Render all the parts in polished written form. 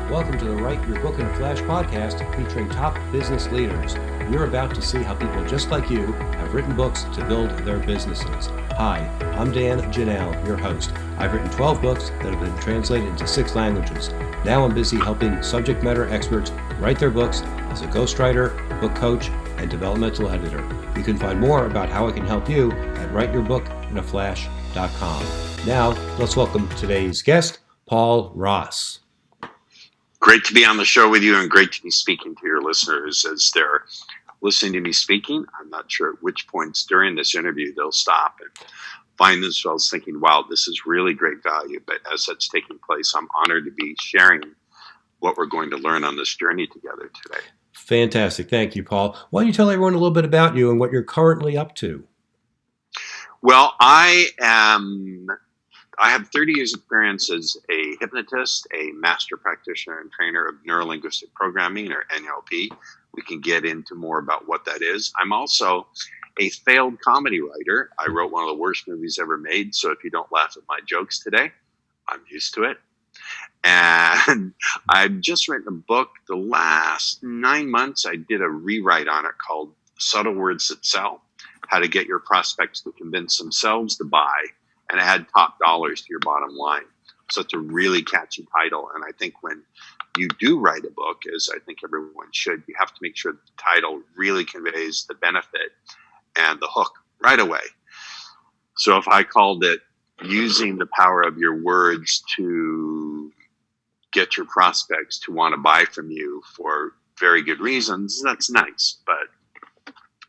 Welcome to the Write Your Book in a Flash podcast featuring top business leaders. You're about to see how people just like you have written books to build their businesses. Hi, I'm Janal, your host. I've written 12 books that have been translated into 6 languages. Now I'm busy helping subject matter experts write their books as a ghostwriter, book coach, and developmental editor. You can find more about how I can help you at writeyourbookinaflash.com. Now, let's welcome today's guest, Paul Ross. Great to be on the show with you and great to be speaking to your listeners as they're listening to me speaking. I'm not sure at which points during this interview they'll stop and find themselves thinking, wow, this is really great value. But as that's taking place, I'm honored to be sharing what we're going to learn on this journey together today. Fantastic. Thank you, Paul. Why don't you tell everyone a little bit about you and what you're currently up to? Well, I have 30 years experience as a hypnotist, a master practitioner and trainer of Neuro-Linguistic programming, or NLP. We can get into more about what that is. I'm also a failed comedy writer. I wrote one of the worst movies ever made, so if you don't laugh at my jokes today, I'm used to it. And I've just written a book. The last 9 months, I did a rewrite on it called Subtle Words That Sell, How to Get Your Prospects to Convince Themselves to Buy and Add Top Dollars to Your Bottom Line. So it's a really catchy title. And I think when you do write a book, as I think everyone should, you have to make sure that the title really conveys the benefit and the hook right away. So if I called it Using the Power of Your Words to Get Your Prospects to Want to Buy from You for very good reasons, that's nice. But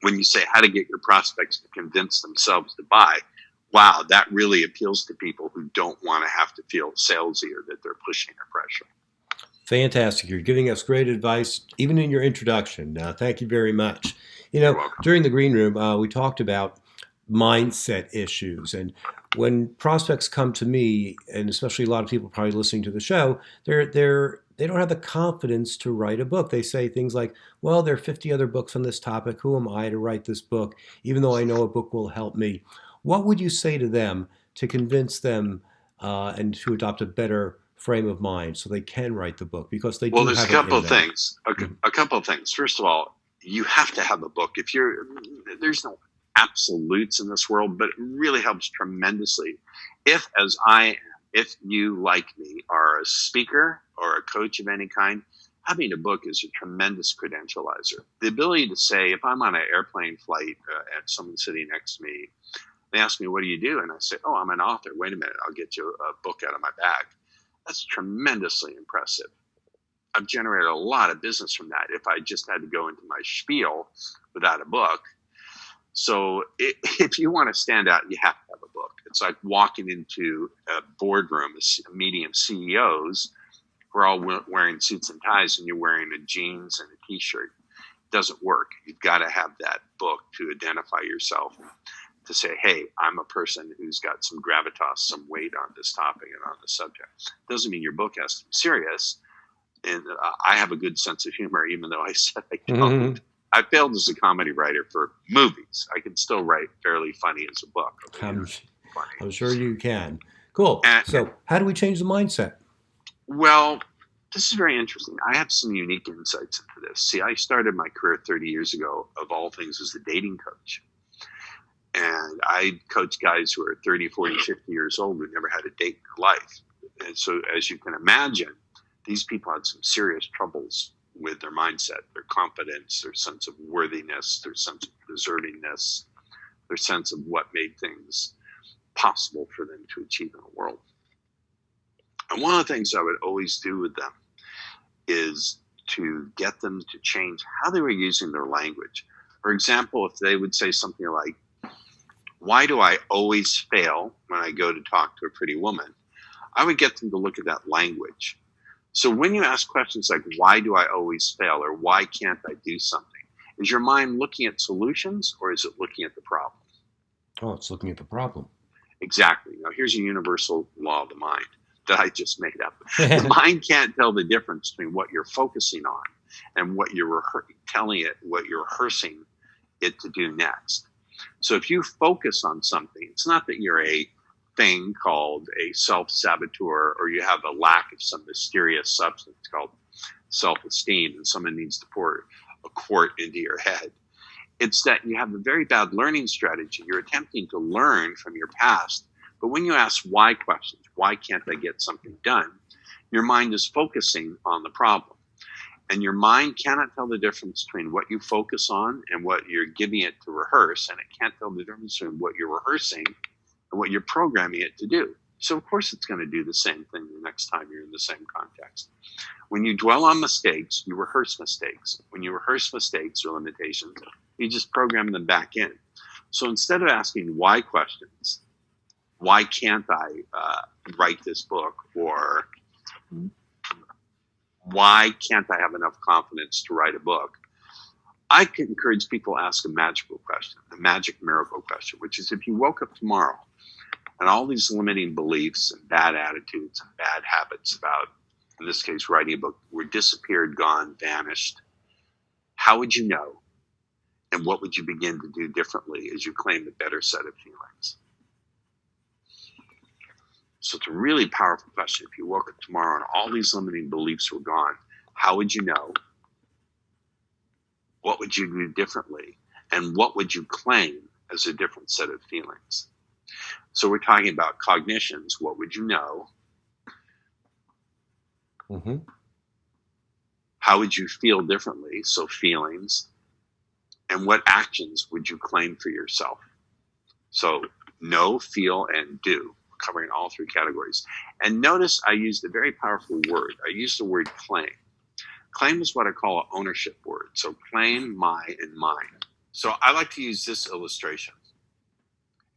when you say how to get your prospects to convince themselves to buy, wow, that really appeals to people who don't want to have to feel salesy or that they're pushing or pressuring. Fantastic. You're giving us great advice, even in your introduction. Thank you very much. You know, during the green room, we talked about mindset issues. And when prospects come to me, and especially a lot of people probably listening to the show, they don't have the confidence to write a book. They say things like, well, there are 50 other books on this topic. Who am I to write this book, even though I know a book will help me? What would you say to them to convince them and to adopt a better frame of mind so they can write the book? Because they do there's have a couple of things. A couple of things. First of all, you have to have a book. There's no absolutes in this world, but it really helps tremendously. If you, like me, are a speaker or a coach of any kind, having a book is a tremendous credentializer. The ability to say, if I'm on an airplane flight and someone's sitting next to me, they ask me, what do you do? And I say, oh, I'm an author. Wait a minute, I'll get you a book out of my bag. That's tremendously impressive. I've generated a lot of business from that if I just had to go into my spiel without a book. So if you want to stand out, you have to have a book. It's like walking into a boardroom, a meeting of CEOs, who are all wearing suits and ties, and you're wearing a jeans and a T-shirt. It doesn't work. You've got to have that book to identify yourself, to say, hey, I'm a person who's got some gravitas, some weight on this topic and on the subject. Doesn't mean your book has to be serious. And I have a good sense of humor, even though I said I don't. Mm-hmm. I failed as a comedy writer for movies. I can still write fairly funny as a book. I'm sure you can. Cool. So how do we change the mindset? Well, this is very interesting. I have some unique insights into this. See, I started my career 30 years ago, of all things, as a dating coach. And I coach guys who are 30, 40, 50 years old who never had a date in their life. And so, as you can imagine, these people had some serious troubles with their mindset, their confidence, their sense of worthiness, their sense of deservingness, their sense of what made things possible for them to achieve in the world. And one of the things I would always do with them is to get them to change how they were using their language. For example, if they would say something like, why do I always fail when I go to talk to a pretty woman? I would get them to look at that language. So when you ask questions like, why do I always fail, or why can't I do something? Is your mind looking at solutions, or is it looking at the problem? Oh, it's looking at the problem. Exactly. Now, here's a universal law of the mind that I just made up. The mind can't tell the difference between what you're focusing on and what you're telling it, what you're rehearsing it to do next. So if you focus on something, it's not that you're a thing called a self-saboteur, or you have a lack of some mysterious substance called self-esteem, and someone needs to pour a quart into your head. It's that you have a very bad learning strategy. You're attempting to learn from your past, but when you ask why questions, why can't I get something done, your mind is focusing on the problem. And your mind cannot tell the difference between what you focus on and what you're giving it to rehearse, and it can't tell the difference between what you're rehearsing and what you're programming it to do. So of course it's going to do the same thing the next time you're in the same context. When you dwell on mistakes, you rehearse mistakes. When you rehearse mistakes or limitations, you just program them back in. So instead of asking why questions, why can't I write this book, or why can't I have enough confidence to write a book, I can encourage people to ask a magical question, the magic miracle question, which is, if you woke up tomorrow and all these limiting beliefs and bad attitudes and bad habits about, in this case, writing a book, were disappeared, gone, vanished, how would you know? And what would you begin to do differently as you claim a better set of feelings? So it's a really powerful question. If you woke up tomorrow and all these limiting beliefs were gone, how would you know? What would you do differently? And what would you claim as a different set of feelings? So we're talking about cognitions. What would you know? Mm-hmm. How would you feel differently? So feelings. And what actions would you claim for yourself? So know, feel, and do, covering all three categories. And notice I used a very powerful word. I used the word claim. Claim is what I call an ownership word. So claim, my, and mine. So I like to use this illustration.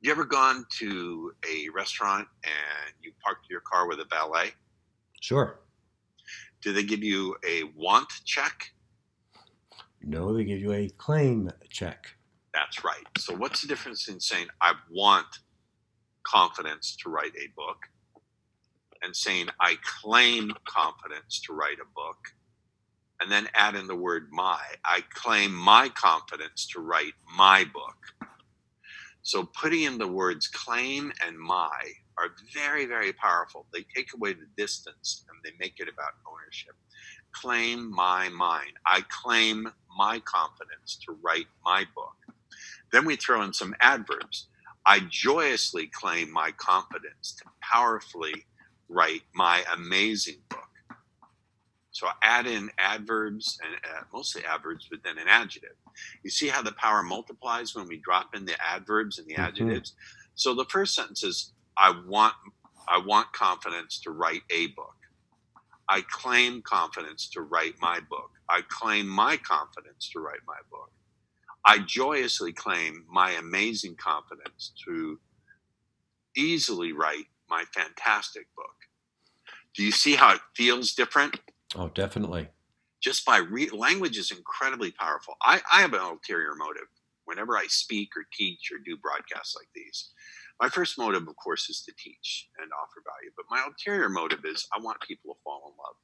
You ever gone to a restaurant and you parked your car with a valet? Sure. Do they give you a want check? No, they give you a claim check. That's right. So what's the difference in saying I want confidence to write a book and saying I claim confidence to write a book, and then add in the word my? I claim my confidence to write my book. So putting in the words claim and my are very, very powerful. They take away the distance and they make it about ownership. Claim my mind. I claim my confidence to write my book. Then we throw in some adverbs. I joyously claim my confidence to powerfully write my amazing book. So add in adverbs, and mostly adverbs, but then an adjective. You see how the power multiplies when we drop in the adverbs and the adjectives? So the first sentence is, I want confidence to write a book. I claim confidence to write my book. I claim my confidence to write my book. I joyously claim my amazing confidence to easily write my fantastic book. Do you see how it feels different? Oh, definitely. Just by language is incredibly powerful. I have an ulterior motive whenever I speak or teach or do broadcasts like these. My first motive, of course, is to teach and offer value. But my ulterior motive is I want people to fall in love.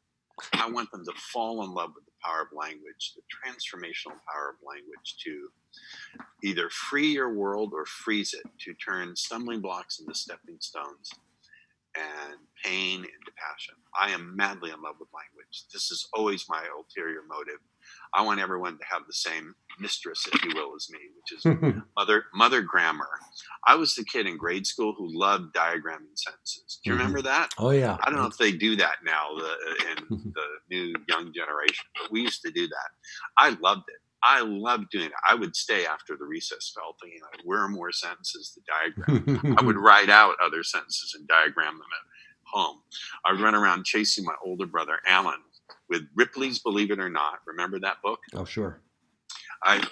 I want them to fall in love with the power of language, the transformational power of language, to either free your world or freeze it, to turn stumbling blocks into stepping stones and pain into passion. I am madly in love with language. This is always my ulterior motive. I want everyone to have the same mistress, if you will, as me, which is mother grammar. I was the kid in grade school who loved diagramming sentences. Do you remember that? Oh, yeah. I don't know if they do that now in the new young generation, but we used to do that. I loved it. I loved doing it. I would stay after the recess fell thinking, where are more sentences to diagram? I would write out other sentences and diagram them at home. I would run around chasing my older brother, Alan, with Ripley's Believe It or Not. Remember that book? Oh, sure.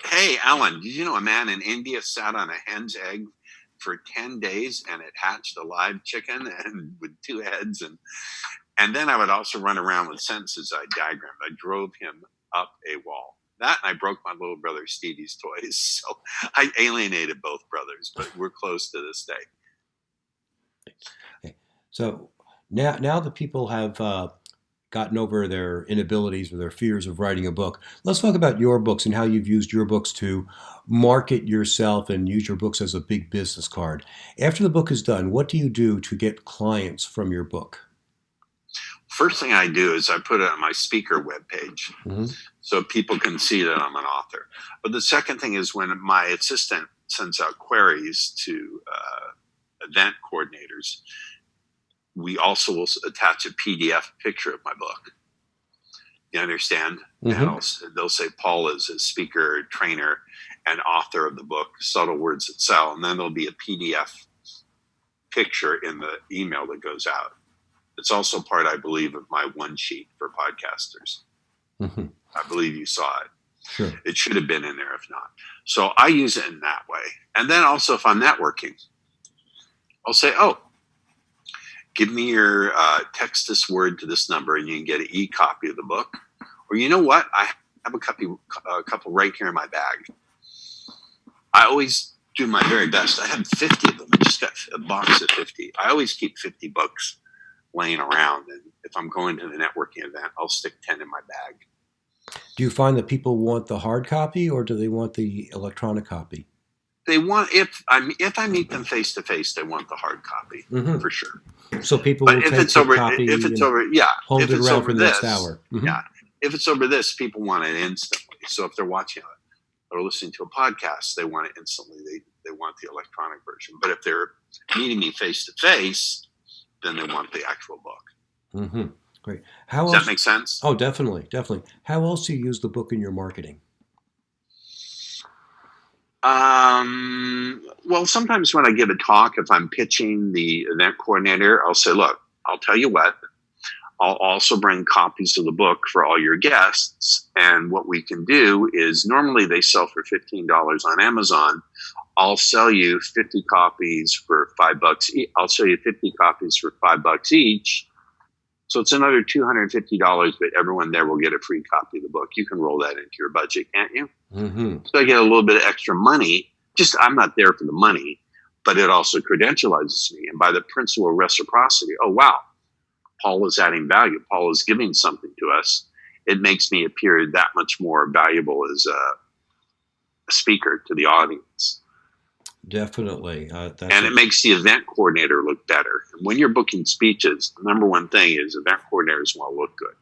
Hey, Alan, did you know a man in India sat on a hen's egg for 10 days and it hatched a live chicken and with 2 heads? And then I would also run around with sentences I diagrammed. I drove him up a wall. That and I broke my little brother Stevie's toys. So I alienated both brothers, but we're close to this day. Okay. So now that people have gotten over their inabilities or their fears of writing a book, let's talk about your books and how you've used your books to market yourself and use your books as a big business card. After the book is done, what do you do to get clients from your book? First thing I do is I put it on my speaker webpage Mm-hmm. so people can see that I'm an author. But the second thing is when my assistant sends out queries to event coordinators, we also will attach a PDF picture of my book. You understand? Mm-hmm. And they'll say Paul is a speaker, trainer, and author of the book, Subtle Words That Sell. And then there'll be a PDF picture in the email that goes out. It's also part, I believe, of my one sheet for podcasters. Mm-hmm. I believe you saw it. Sure. It should have been in there if not. So I use it in that way. And then also if I'm networking, I'll say, oh, give me your text this word to this number and you can get an e-copy of the book. Or you know what? I have a couple right here in my bag. I always do my very best. I have 50 of them. I just got a box of 50. I always keep 50 books laying around. And if I'm going to the networking event, I'll stick 10 in my bag. Do you find that people want the hard copy or do they want the electronic copy? They want, if I meet them face to face, they want the hard copy for sure. So people But will if take it's the over, copy if it's and over, yeah, hold if it it's around over for the this, next hour. Mm-hmm. yeah, if it's over this, people want it instantly. So if they're watching or listening to a podcast, they want it instantly. They want the electronic version. But if they're meeting me face to face, then they want the actual book. Mm-hmm. Great. Does that make sense? Oh, definitely. How else do you use the book in your marketing? Well, sometimes when I give a talk, if I'm pitching the event coordinator, I'll say, look, I'll tell you what, I'll also bring copies of the book for all your guests. And what we can do is normally they sell for $15 on Amazon. I'll sell you 50 copies for $5. I'll sell you 50 copies for $5 each. So it's another $250, but everyone there will get a free copy of the book. You can roll that into your budget, can't you? Mm-hmm. So I get a little bit of extra money. Just I'm not there for the money, but it also credentializes me. And by the principle of reciprocity, oh, wow, Paul is adding value. Paul is giving something to us. It makes me appear that much more valuable as a speaker to the audience. Definitely. And it makes the event coordinator look better. And when you're booking speeches, the number one thing is event coordinators want to look good.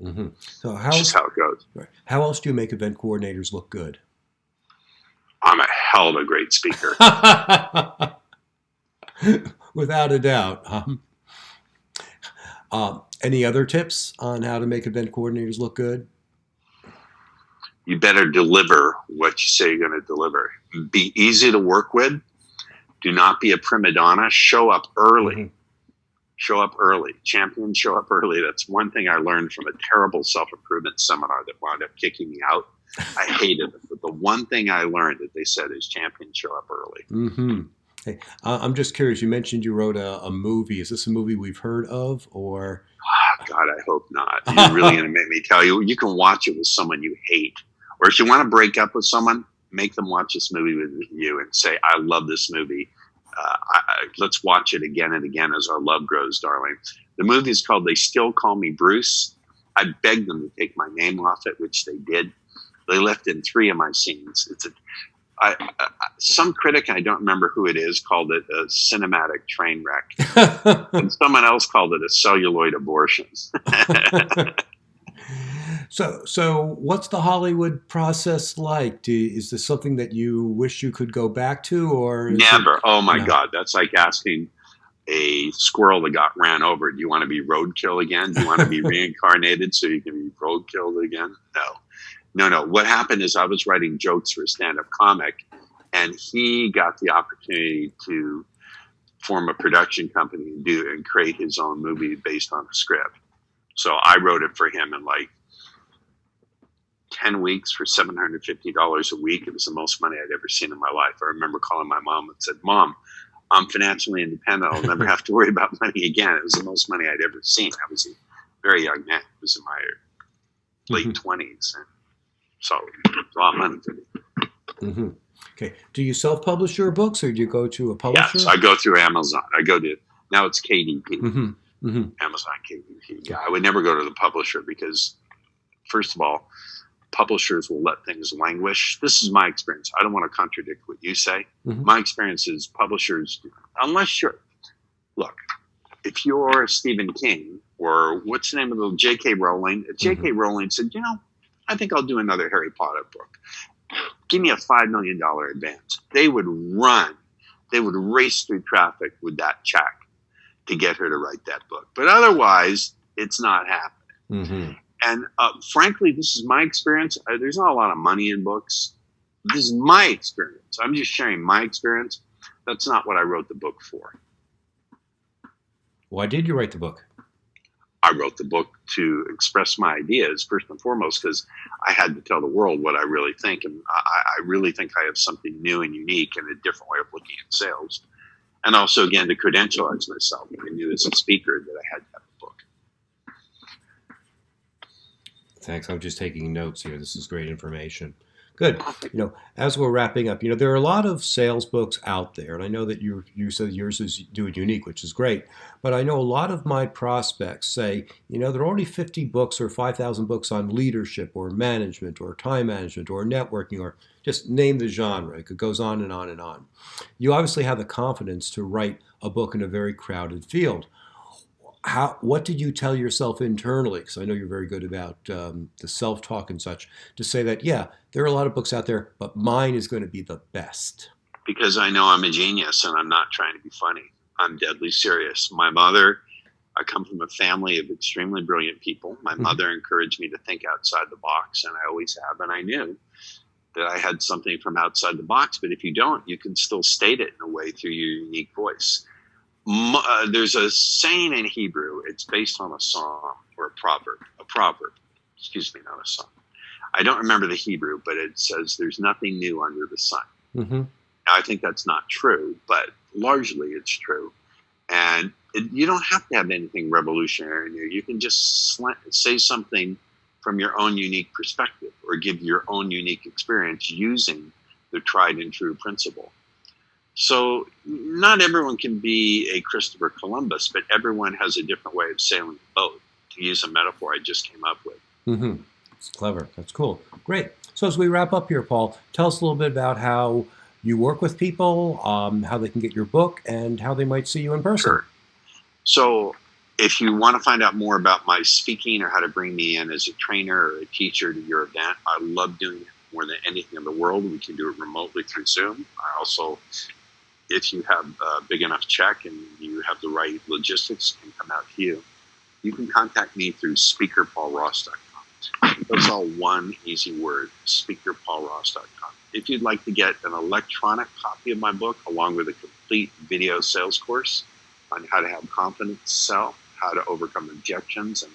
Mm-hmm. So That's just how it goes. Right. How else do you make event coordinators look good? I'm a hell of a great speaker. Without a doubt. Any other tips on how to make event coordinators look good? You better deliver what you say you're going to deliver. Be easy to work with. Do not be a prima donna. Show up early. Mm-hmm. Show up early. Champions show up early. That's one thing I learned from a terrible self-improvement seminar that wound up kicking me out. I hated it. But the one thing I learned that they said is champions show up early. Mm-hmm. Hey, I'm just curious. You mentioned you wrote a movie. Is this a movie we've heard of, or? God, I hope not. You're really going to make me tell you. You can watch it with someone you hate. Or if you want to break up with someone, make them watch this movie with you and say, I love this movie. Let's watch it again and again as our love grows, darling. The movie is called They Still Call Me Bruce. I begged them to take my name off it, which they did. They left in 3 of my scenes. Some critic, I don't remember who it is, called it a cinematic train wreck. And someone else called it a celluloid abortion. So what's the Hollywood process like? Is this something that you wish you could go back to, or never? Oh my God, that's like asking a squirrel that got ran over, do you want to be roadkill again? Do you want to be reincarnated so you can be roadkilled again? No. What happened is I was writing jokes for a stand-up comic, and he got the opportunity to form a production company and create his own movie based on a script. So I wrote it for him in like 10 weeks for $750 a week. It was the most money I'd ever seen in my life. I remember calling my mom and said, Mom, I'm financially independent. I'll never have to worry about money again. It was the most money I'd ever seen. I was a very young man. It was in my late 20s. And so it was a lot of money for me. Mm-hmm. Okay. Do you self-publish your books, or do you go to a publisher? Yes, I go through Amazon. Now it's KDP. Mm-hmm. Mm-hmm. Amazon KDP. Yeah, I would never go to the publisher because, first of all, publishers will let things languish. This is my experience. I don't want to contradict what you say. Mm-hmm. My experience is publishers, unless you're, look, if you're Stephen King or what's the name of the J.K. Rowling, if J.K. Rowling said, I think I'll do another Harry Potter book. Give me a $5 million advance. They would run. They would race through traffic with that check to get her to write that book. But otherwise, it's not happening. Mm-hmm. And frankly, this is my experience. There's not a lot of money in books. This is my experience. I'm just sharing my experience. That's not what I wrote the book for. Why did you write the book? I wrote the book to express my ideas, first and foremost, because I had to tell the world what I really think. And I really think I have something new and unique and a different way of looking at sales. And also, again, to credentialize myself. I knew as a speaker that I had to have a book. Thanks. I'm just taking notes here. This is great information. Good. As we're wrapping up, there are a lot of sales books out there, and I know that you said yours is Do It Unique, which is great. But I know a lot of my prospects say, there are only 50 books or 5,000 books on leadership or management or time management or networking or just name the genre. It goes on and on and on. You obviously have the confidence to write a book in a very crowded field. What did you tell yourself internally? Because I know you're very good about the self-talk and such, to say that, there are a lot of books out there, but mine is going to be the best. Because I know I'm a genius and I'm not trying to be funny. I'm deadly serious. My mother, I come from a family of extremely brilliant people. My mother encouraged me to think outside the box, and I always have. And I knew that I had something from outside the box, but if you don't, you can still state it in a way through your unique voice. There's a saying in Hebrew. It's based on a song or a proverb. Excuse me, not a song. I don't remember the Hebrew, but it says there's nothing new under the sun. Mm-hmm. Now, I think that's not true, but largely it's true. And you don't have to have anything revolutionary new. You can just say something from your own unique perspective or give your own unique experience using the tried and true principle. So not everyone can be a Christopher Columbus, but everyone has a different way of sailing the boat, to use a metaphor I just came up with. Mm-hmm. It's clever. That's cool. Great. So as we wrap up here, Paul, tell us a little bit about how you work with people, how they can get your book, and how they might see you in person. Sure. So if you want to find out more about my speaking or how to bring me in as a trainer or a teacher to your event, I love doing it more than anything in the world. We can do it remotely through Zoom. I also, if you have a big enough check and you have the right logistics, can come out to you. You can contact me through speakerpaulross.com. That's all one easy word, speakerpaulross.com. If you'd like to get an electronic copy of my book, along with a complete video sales course on how to have confidence sell, how to overcome objections, and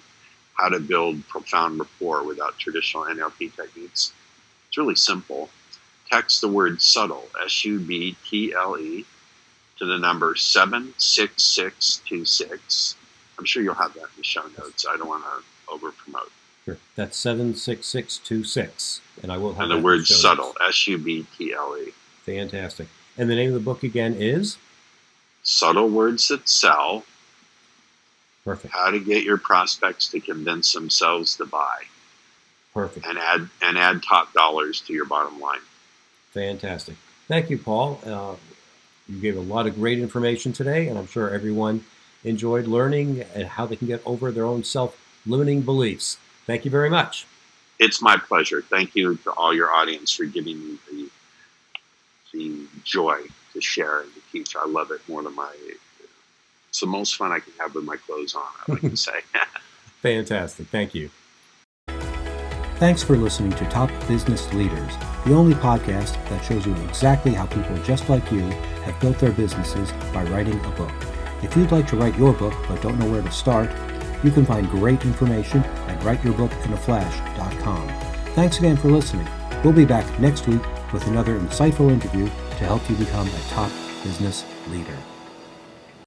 how to build profound rapport without traditional NLP techniques, it's really simple. Text the word subtle, SUBTLE, to the number 76626. I'm sure you'll have that in the show notes. I don't want to over-promote. Sure. That's 76626. And I will have and that the in word the show subtle, notes. SUBTLE. Fantastic. And the name of the book again is? Subtle Words That Sell. Perfect. How to get your prospects to convince themselves to buy. Perfect. And add top dollars to your bottom line. Fantastic. Thank you, Paul. You gave a lot of great information today, and I'm sure everyone enjoyed learning how they can get over their own self-limiting beliefs. Thank you very much. It's my pleasure. Thank you to all your audience for giving me the joy to share and to teach. I love it more than it's the most fun I can have with my clothes on, I like to say. Fantastic. Thank you. Thanks for listening to Top Business Leaders, the only podcast that shows you exactly how people just like you have built their businesses by writing a book. If you'd like to write your book but don't know where to start, you can find great information at writeyourbookinaflash.com. Thanks again for listening. We'll be back next week with another insightful interview to help you become a top business leader.